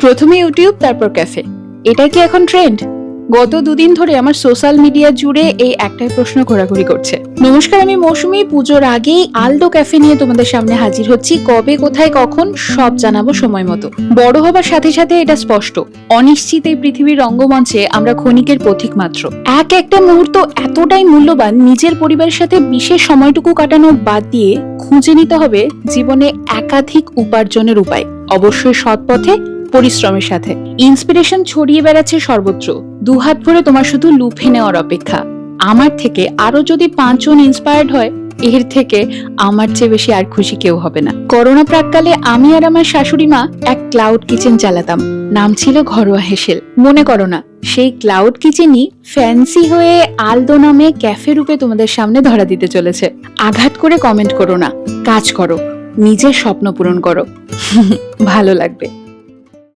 প্রথমে ইউটিউব, তারপর ক্যাফে, এটা কি এখন ট্রেন্ড? গত দুদিন ধরে আমার সোশ্যাল মিডিয়া জুড়ে এই একটাই প্রশ্ন ঘোরাঘুরি করছে। নমস্কার, আমি মৌসুমী। পুজোর আগেই আলদো ক্যাফে নিয়ে তোমাদের সামনে হাজির হচ্ছি। কবে, কোথায়, কখন সব জানাবো সময় মতো। বড় হবার সাথে সাথে এটা স্পষ্ট, অনিশ্চিত এই পৃথিবীর রঙ্গমঞ্চে আমরা ক্ষণিকের পথিক মাত্র। একটা মুহূর্ত এতটাই মূল্যবান, নিজের পরিবারের সাথে বিশেষ সময়টুকু কাটানো বাদ দিয়ে খুঁজে নিতে হবে জীবনে একাধিক উপার্জনের উপায়, অবশ্যই সৎ পথে, পরিশ্রমের সাথে। ইন্সপিরেশন ছড়িয়ে বেড়াচ্ছে সর্বত্র, দুহাত ভরে তোমার শুধু লুফে নেওয়ার অপেক্ষা। আমার থেকে আরো যদি 5 জন ইন্সপায়ার্ড হয়, এর থেকে আমার চেয়ে বেশি আর খুশি কেউ হবে না। করোনা প্রাককালে আমি আর আমার শাশুড়ি মা এক ক্লাউড কিচেন চালাতাম। নাম ছিল ঘরোয়া হেসেল। মনে করো না, সেই ক্লাউড কিচেনই ফ্যান্সি হয়ে আলদো নামে ক্যাফে রূপে তোমাদের সামনে ধরা দিতে চলেছে। আঘাত করে কমেন্ট করো না, কাজ করো, নিজের স্বপ্ন পূরণ করো, ভালো লাগবে।